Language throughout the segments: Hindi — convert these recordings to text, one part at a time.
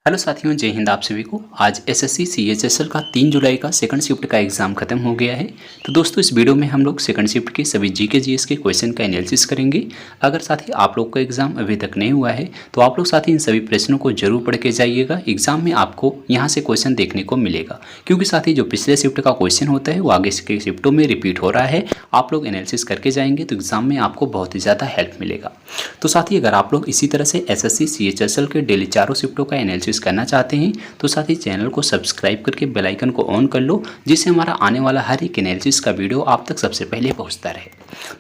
हेलो साथियों, जय हिंद। आप सभी को आज एसएससी सीएचएसएल का 3 जुलाई का सेकंड शिफ्ट का एग्जाम खत्म हो गया है। तो दोस्तों, इस वीडियो में हम लोग सेकंड शिफ्ट के सभी जीके जीएस के क्वेश्चन का एनालिसिस करेंगे। अगर साथी आप लोग का एग्जाम अभी तक नहीं हुआ है तो आप लोग साथी इन सभी प्रश्नों को जरूर पढ़ के जाइएगा। एग्जाम में आपको यहाँ से क्वेश्चन देखने को मिलेगा, क्योंकि साथी जो पिछले शिफ्ट का क्वेश्चन होता है वो आगे के शिफ्टों में रिपीट हो रहा है। आप लोग एनालिसिस करके जाएंगे तो एग्जाम में आपको बहुत ही ज़्यादा हेल्प मिलेगा। तो साथी अगर आप लोग इसी तरह से एसएससी सीएचएसएल के डेली चारों शिफ्टों का एनालिसिस करना चाहते हैं तो साथ ही चैनल को सब्सक्राइब करके बेल आइकन को ऑन कर लो, जिससे हमारा आने वाला हर एक एनालिसिस का वीडियो आप तक सबसे पहले पहुंचता रहे।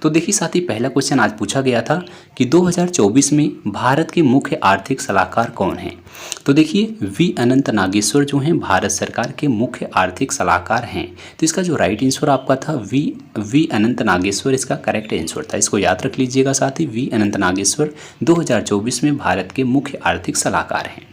तो देखिए साथी, पहला क्वेश्चन आज पूछा गया था कि 2024 में भारत के मुख्य आर्थिक सलाहकार कौन हैं। तो देखिए, वी अनंत नागेश्वर जो हैं भारत सरकार के मुख्य आर्थिक सलाहकार हैं। तो इसका जो राइट आंसर आपका था वी अनंत नागेश्वर इसका करेक्ट आंसर था। इसको याद रख लीजिएगा साथी, वी अनंत नागेश्वर 2024 में भारत के मुख्य आर्थिक सलाहकार हैं।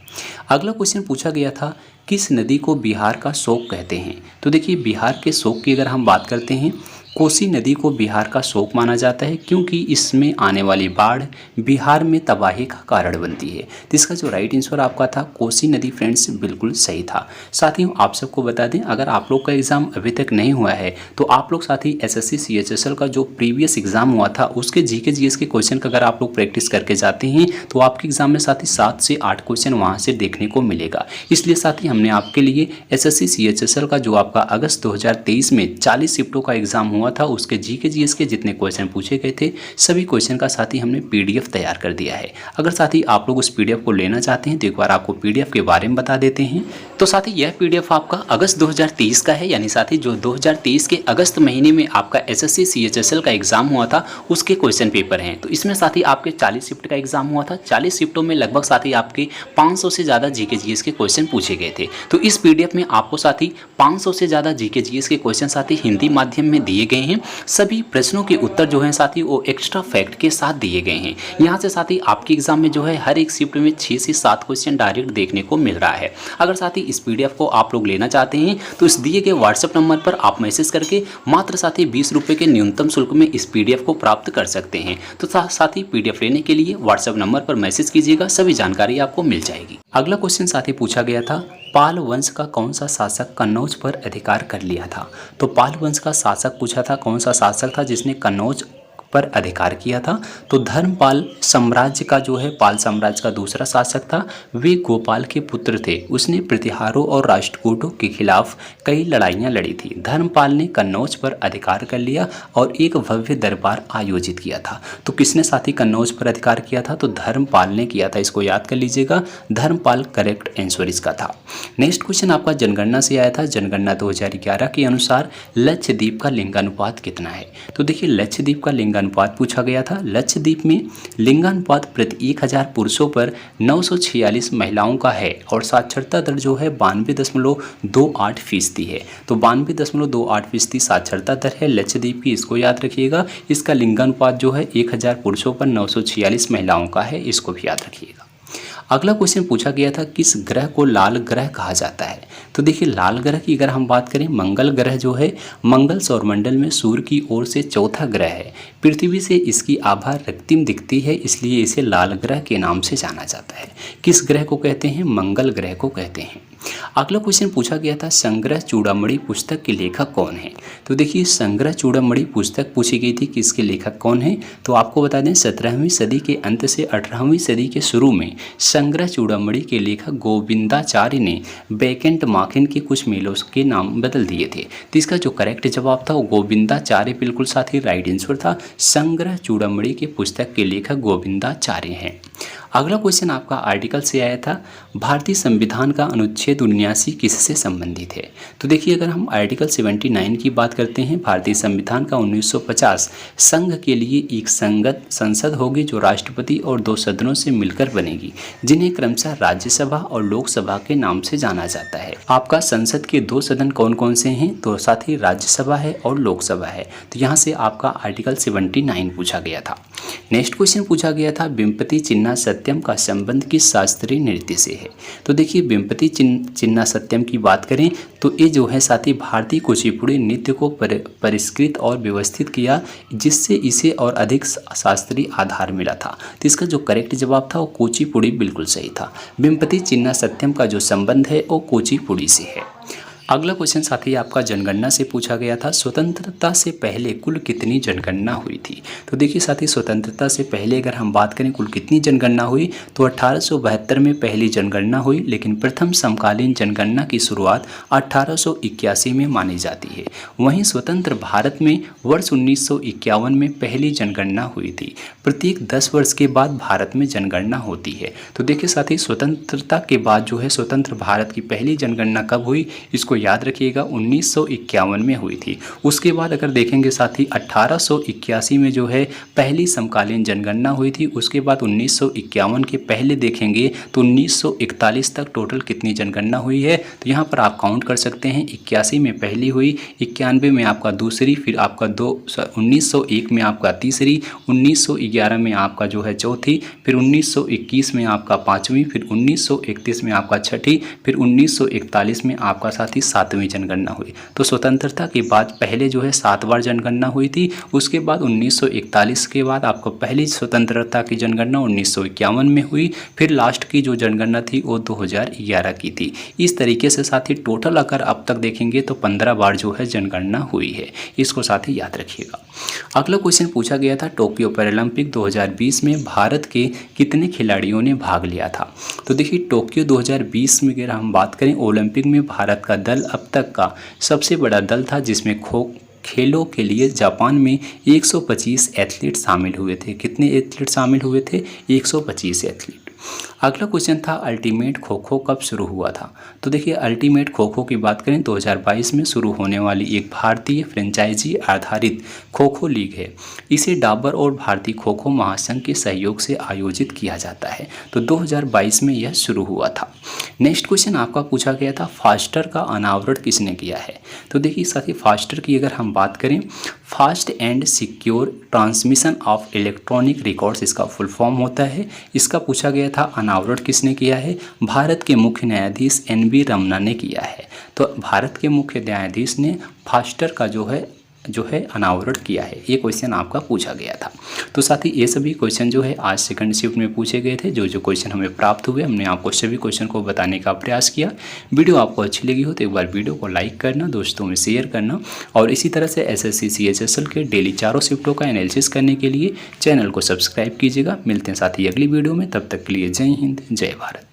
अगला क्वेश्चन पूछा गया था, किस नदी को बिहार का शोक कहते हैं। तो देखिए, बिहार के शोक की अगर हम बात करते हैं, कोसी नदी को बिहार का शोक माना जाता है, क्योंकि इसमें आने वाली बाढ़ बिहार में तबाही का कारण बनती है। तो इसका जो राइट आंसर आपका था कोसी नदी, फ्रेंड्स बिल्कुल सही था। साथियों, आप सबको बता दें, अगर आप लोग का एग्ज़ाम अभी तक नहीं हुआ है तो आप लोग साथी एसएससी सीएचएसएल का जो प्रीवियस एग्जाम हुआ था उसके जीके जीएस के क्वेश्चन का अगर आप लोग प्रैक्टिस करके जाते हैं तो आपके एग्जाम में साथी 7 से 8 क्वेश्चन वहाँ से देखने को मिलेगा। इसलिए साथी हमने आपके लिए एसएससी सीएचएसएल का जो आपका अगस्त 2023 में 40 शिफ्टों का एग्जाम हुआ था उसके जीके जीएस के जितने क्वेश्चन पूछे गए थे सभी क्वेश्चन का साथी हमने पीडीएफ तैयार कर दिया है। अगर साथी आप लोग उस पीडीएफ को लेना चाहते हैं तो एक बार आपको पीडीएफ के बारे में बता देते हैं। तो साथी यह पीडीएफ आपका अगस्त 2023 का है, यानी साथी जो 2023 के अगस्त महीने में आपका एसएससी सीएचएसएल का एग्जाम हुआ था उसके क्वेश्चन पेपर हैं। तो इसमें साथी आपके 40 शिफ्ट का एग्जाम हुआ था। 40 शिफ्टों में लगभग साथी आपके 500 से ज़्यादा जीके जीएस के क्वेश्चन पूछे गए थे। तो इस पीडीएफ में आपको साथी 500 से ज़्यादा जीके जीएस के क्वेश्चन साथी हिंदी माध्यम में दिए गए हैं। सभी प्रश्नों के उत्तर जो हैं साथी वो एक्स्ट्रा फैक्ट के साथ दिए गए हैं। यहाँ से साथी आपके एग्जाम में जो है हर एक शिफ्ट में 6 से 7 क्वेश्चन डायरेक्ट देखने को मिल रहा है। अगर साथी इस पीडीएफ को आप लोग लेना चाहते हैं तो इस दिए गए व्हाट्सएप नंबर पर आप मैसेज करके मात्र साथी 20 रुपये के न्यूनतम शुल्क में इस पीडीएफ को प्राप्त कर सकते हैं। तो साथी पीडीएफ लेने के लिए व्हाट्सएप नंबर पर मैसेज कीजिएगा, सभी जानकारी आपको मिल जाएगी। अगला क्वेश्चन साथी पूछा गया था, पाल वंश का कौन सा शासक कन्नौज पर अधिकार कर लिया था। तो पाल वंश का शासक पूछा था, कौन सा शासक था जिसने कन्नौज पर अधिकार किया था। तो धर्मपाल साम्राज्य का जो है पाल साम्राज्य का दूसरा शासक था, वे गोपाल के पुत्र थे। उसने प्रतिहारों और राष्ट्रकूटों के खिलाफ कई लड़ाइयां लड़ी थी। धर्मपाल ने कन्नौज पर अधिकार कर लिया और एक भव्य दरबार आयोजित किया था। तो किसने साथी कन्नौज पर अधिकार किया था, तो धर्मपाल ने किया था। इसको याद कर लीजिएगा, धर्मपाल करेक्ट आंसर इसका था। नेक्स्ट क्वेश्चन आपका जनगणना से आया था। जनगणना 2011 के अनुसार लक्षद्वीप का लिंगानुपात कितना है। तो देखिए, लक्षद्वीप का लिंगानुपात पूछा गया था। लक्षद्वीप में लिंगानुपात प्रति 1000 पुरुषों पर 946 महिलाओं का है और साक्षरता दर जो है 92.28% है। तो 92.28% साक्षरता दर है लक्षद्वीप की, इसको याद रखिएगा। इसका लिंगानुपात जो है 1000 पुरुषों पर 946 महिलाओं का है, इसको भी याद रखिएगा। अगला क्वेश्चन पूछा गया था, किस ग्रह को लाल ग्रह कहा जाता है। तो देखिए, लाल ग्रह की अगर हम बात करें, मंगल ग्रह जो है मंगल सौरमंडल में सूर्य की ओर से चौथा ग्रह है। पृथ्वी से इसकी आभा रक्तिम दिखती है, इसलिए इसे लाल ग्रह के नाम से जाना जाता है। किस ग्रह को कहते हैं, मंगल ग्रह को कहते हैं। अगला क्वेश्चन पूछा गया था, संग्रह चूड़ामणि पुस्तक के लेखक कौन है। तो देखिए, संग्रह चूड़ामणि पुस्तक पूछी गई थी कि इसके लेखक कौन है। तो आपको बता दें, 17वीं सदी के अंत से 18वीं सदी के शुरू में संग्रह चूड़ामणि के लेखक गोविंदाचार्य ने बैकेंट माखन के कुछ मेलों के नाम बदल दिए थे। तो इसका जो करेक्ट जवाब था वो गोविंदाचार्य बिल्कुल साथी राइट आंसर था। संग्रह चूड़ामणि के पुस्तक के लेखक गोविंदाचार्य हैं। अगला क्वेश्चन आपका आर्टिकल से आया था, भारतीय संविधान का अनुच्छेद 79 किससे संबंधित है। तो देखिए, अगर हम आर्टिकल 79 की बात करते हैं, भारतीय संविधान का 1950 संघ के लिए एक संगत संसद होगी जो राष्ट्रपति और 2 सदनों से मिलकर बनेगी, जिन्हें क्रमशः राज्यसभा और लोकसभा के नाम से जाना जाता है। आपका संसद के 2 सदन कौन कौन से हैं, तो साथ ही राज्यसभा है और लोकसभा है। तो यहाँ से आपका आर्टिकल 79 पूछा गया था। नेक्स्ट क्वेश्चन पूछा गया था, विम्पति चिन्हा सत्यम का संबंध किस शास्त्रीय नृत्य से है? तो देखिए बिम्पति चिन्ना सत्यम की बात करें तो ये जो है साथी भारतीय कुचिपुड़ी नृत्य को परिष्कृत और व्यवस्थित किया, जिससे इसे और अधिक शास्त्रीय आधार मिला था। तो इसका जो करेक्ट जवाब था वो कुचिपुड़ी बिल्कुल सही था। बिम्पति चिन्ना सत्यम का जो संबंध है वो कुचिपुड़ी से है। अगला क्वेश्चन साथी आपका जनगणना से पूछा गया था। स्वतंत्रता से पहले कुल कितनी जनगणना हुई थी? तो देखिए साथी स्वतंत्रता से पहले अगर हम बात करें कुल कितनी जनगणना हुई तो 1872 में पहली जनगणना हुई, लेकिन प्रथम समकालीन जनगणना की शुरुआत 1881 में मानी जाती है। वहीं स्वतंत्र भारत में वर्ष 1951 में पहली जनगणना हुई थी। प्रत्येक 10 वर्ष के बाद भारत में जनगणना होती है। तो देखिए साथी स्वतंत्रता के बाद जो है स्वतंत्र भारत की पहली जनगणना कब हुई, इसको याद रखिएगा 1951 में हुई थी। उसके बाद अगर देखेंगे साथी 1881 में जो है पहली समकालीन जनगणना हुई थी। उसके बाद 1951 के पहले देखेंगे तो 1941 तक टोटल कितनी जनगणना हुई है, तो यहाँ पर आप काउंट कर सकते हैं। 81 में पहली हुई, 91 में आपका दूसरी, फिर आपका 1901 में आपका तीसरी, 1911 में आपका जो है चौथी, फिर 1921 में आपका पाँचवीं, फिर 1931 में आपका छठी, फिर 1941 में आपका साथी 7वीं जनगणना हुई। तो स्वतंत्रता के बाद पहले जो है 7 बार जनगणना हुई थी। उसके बाद 1941 के बाद आपको पहली स्वतंत्रता की जनगणना 1951 में हुई, फिर लास्ट की जो जनगणना थी वो 2011 की थी। इस तरीके से साथी टोटल अगर अब तक देखेंगे तो 15 बार जो है जनगणना हुई है। इसको साथी याद रखिएगा। अगला क्वेश्चन पूछा गया था टोक्यो पैरालंपिक 2020 में भारत के कितने खिलाड़ियों ने भाग लिया था? तो देखिए टोक्यो 2020 में अगर हम बात करें ओलंपिक में भारत का दल अब तक का सबसे बड़ा दल था, जिसमें खेलों के लिए जापान में 125 एथलीट शामिल हुए थे। कितने एथलीट शामिल हुए थे? 125 एथलीट। अगला क्वेश्चन था अल्टीमेट खो खो कब शुरू हुआ था? तो देखिए अल्टीमेट खो खो की बात करें 2022 में शुरू होने वाली एक भारतीय फ्रेंचाइजी आधारित खो खो लीग है। इसे डाबर और भारतीय खो खो महासंघ के सहयोग से आयोजित किया जाता है। तो 2022 में यह शुरू हुआ था। नेक्स्ट क्वेश्चन आपका पूछा गया था फास्टर का अनावरण किसने किया है? तो देखिए साथी फास्टर की अगर हम बात करें fast and secure transmission of electronic records इसका फुल फॉर्म होता है। इसका पूछा गया था अनावरण किसने किया है? भारत के मुख्य न्यायाधीश NV रमना ने किया है। तो भारत के मुख्य न्यायाधीश ने फास्टर का जो है अनावरण किया है। ये क्वेश्चन आपका पूछा गया था। तो साथ ही ये सभी क्वेश्चन जो है आज सेकंड शिफ्ट में पूछे गए थे। जो क्वेश्चन हमें प्राप्त हुए हमने आपको सभी क्वेश्चन को बताने का प्रयास किया। वीडियो आपको अच्छी लगी हो तो एक बार वीडियो को लाइक करना, दोस्तों में शेयर करना और इसी तरह से SSC CHSL के डेली चारों शिफ्टों का एनालिसिस करने के लिए चैनल को सब्सक्राइब कीजिएगा। मिलते हैं साथ ही अगली वीडियो में, तब तक के लिए जय हिंद जय भारत।